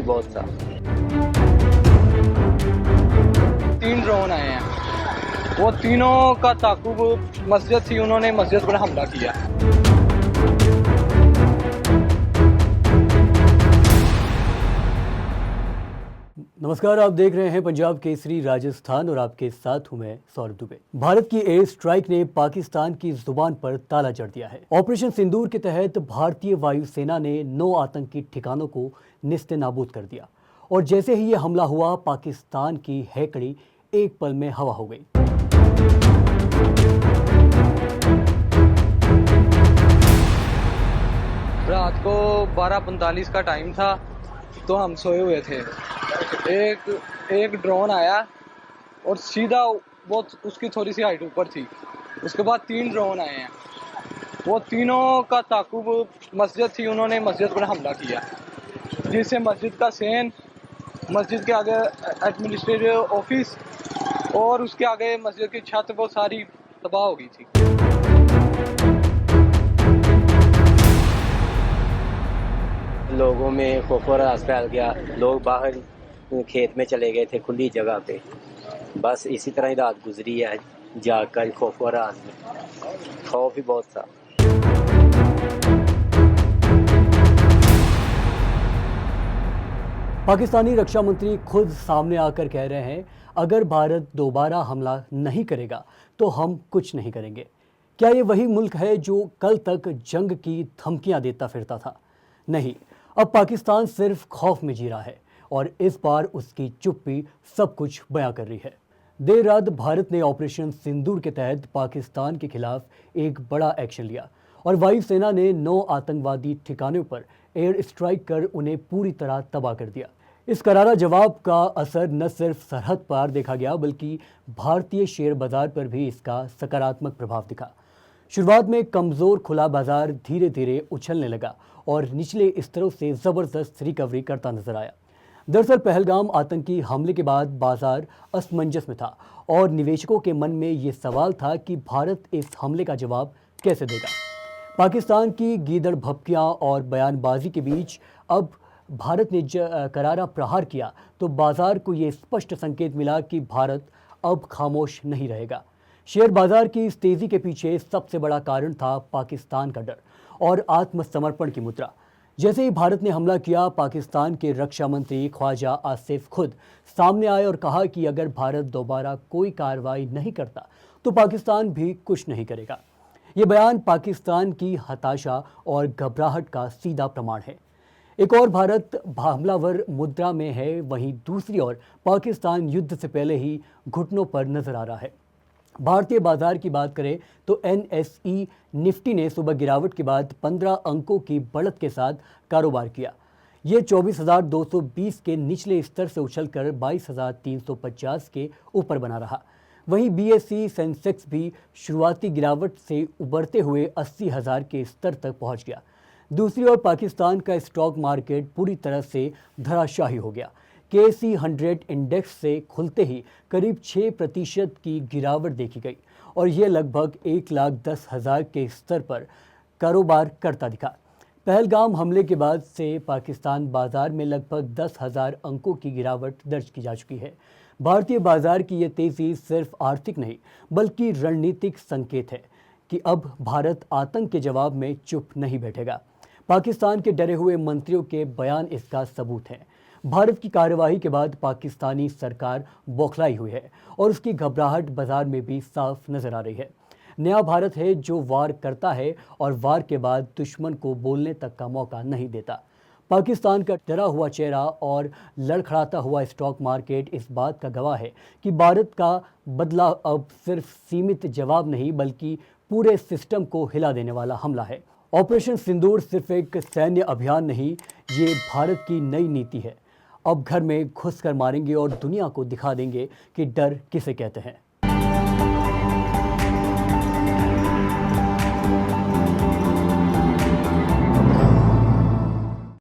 ही बहुत था। 3 ड्रोन आए हैं, वो तीनों का ताक़ुब मस्जिद थी, उन्होंने मस्जिद पर हमला किया। नमस्कार, आप देख रहे हैं पंजाब केसरी राजस्थान और आपके साथ हूं मैं सौरभ दुबे। भारत की एयर स्ट्राइक ने पाकिस्तान की जुबान पर ताला जड़ दिया है। ऑपरेशन सिंदूर के तहत भारतीय वायुसेना ने 9 आतंकी ठिकानों को निस्ते नाबूद कर दिया और जैसे ही ये हमला हुआ, पाकिस्तान की हैकड़ी एक पल में हवा हो गई। रात को 12:45 का टाइम था, तो हम सोए हुए थे। एक ड्रोन आया और सीधा वो उसकी थोड़ी सी हाइट ऊपर थी। उसके बाद 3 ड्रोन आए हैं, वो तीनों का ताक़ुब मस्जिद थी, उन्होंने मस्जिद पर हमला किया, जिससे मस्जिद का सेन, मस्जिद के आगे एडमिनिस्ट्रेटिव ऑफिस और उसके आगे मस्जिद की छत वो सारी तबाह हो गई थी। लोगों में खौफ और राज फैल गया। लोग बाहर खेत में चले गए थे, खुली जगह पे। बस इसी तरह ही रात गुजरी है, जागकर खौफ और राज में। खौफ ही बहुत था। पाकिस्तानी रक्षा मंत्री खुद सामने आकर कह रहे हैं, अगर भारत दोबारा हमला नहीं करेगा तो हम कुछ नहीं करेंगे। क्या ये वही मुल्क है जो कल तक जंग की धमकियां देता फिरता था? नहीं, अब पाकिस्तान सिर्फ खौफ में जी रहा है और इस बार उसकी चुप्पी सब कुछ बयां कर रही है। देर रात भारत ने ऑपरेशन सिंदूर के तहत पाकिस्तान के खिलाफ एक बड़ा एक्शन लिया और वायुसेना ने 9 आतंकवादी ठिकानों पर एयर स्ट्राइक कर उन्हें पूरी तरह तबाह कर दिया। इस करारा जवाब का असर न सिर्फ सरहद पार देखा गया, बल्कि भारतीय शेयर बाजार पर भी इसका सकारात्मक प्रभाव दिखा। शुरुआत में कमज़ोर खुला बाजार धीरे धीरे उछलने लगा और निचले स्तरों से ज़बरदस्त रिकवरी करता नजर आया। दरअसल पहलगाम आतंकी हमले के बाद बाजार असमंजस में था और निवेशकों के मन में ये सवाल था कि भारत इस हमले का जवाब कैसे देगा। पाकिस्तान की गीदड़ भपकियां और बयानबाजी के बीच अब भारत ने करारा प्रहार किया तो बाजार को ये स्पष्ट संकेत मिला कि भारत अब खामोश नहीं रहेगा। शेयर बाजार की इस तेजी के पीछे सबसे बड़ा कारण था पाकिस्तान का डर और आत्मसमर्पण की मुद्रा। जैसे ही भारत ने हमला किया, पाकिस्तान के रक्षा मंत्री ख्वाजा आसिफ खुद सामने आए और कहा कि अगर भारत दोबारा कोई कार्रवाई नहीं करता तो पाकिस्तान भी कुछ नहीं करेगा। ये बयान पाकिस्तान की हताशा और घबराहट का सीधा प्रमाण है। एक और भारत हमलावर मुद्रा में है, वहीं दूसरी ओर पाकिस्तान युद्ध से पहले ही घुटनों पर नजर आ रहा है। भारतीय बाजार की बात करें तो NSE निफ्टी ने सुबह गिरावट के बाद 15 अंकों की बढ़त के साथ कारोबार किया। ये 24,220 के निचले स्तर से उछलकर 22,350 के ऊपर बना रहा। वहीं BSE सेंसेक्स भी शुरुआती गिरावट से उबरते हुए 80,000 के स्तर तक पहुंच गया। दूसरी ओर पाकिस्तान का स्टॉक मार्केट पूरी तरह से धराशायी हो गया। KC 100 इंडेक्स से खुलते ही करीब 6% की गिरावट देखी गई और ये लगभग 1,10,000 के स्तर पर कारोबार करता दिखा। पहलगाम हमले के बाद से पाकिस्तान बाजार में लगभग 10,000 अंकों की गिरावट दर्ज की जा चुकी है। भारतीय बाजार की ये तेज़ी सिर्फ आर्थिक नहीं बल्कि रणनीतिक संकेत है कि अब भारत आतंक के जवाब में चुप नहीं बैठेगा। पाकिस्तान के डरे हुए मंत्रियों के बयान इसका सबूत हैं। भारत की कार्यवाही के बाद पाकिस्तानी सरकार बौखलाई हुई है और उसकी घबराहट बाजार में भी साफ नजर आ रही है। नया भारत है जो वार करता है और वार के बाद दुश्मन को बोलने तक का मौका नहीं देता। पाकिस्तान का डरा हुआ चेहरा और लड़खड़ाता हुआ स्टॉक मार्केट इस बात का गवाह है कि भारत का बदला अब सिर्फ सीमित जवाब नहीं बल्कि पूरे सिस्टम को हिला देने वाला हमला है। ऑपरेशन सिंदूर सिर्फ एक सैन्य अभियान नहीं, ये भारत की नई नीति है। अब घर में घुसकर मारेंगे और दुनिया को दिखा देंगे कि डर किसे कहते हैं।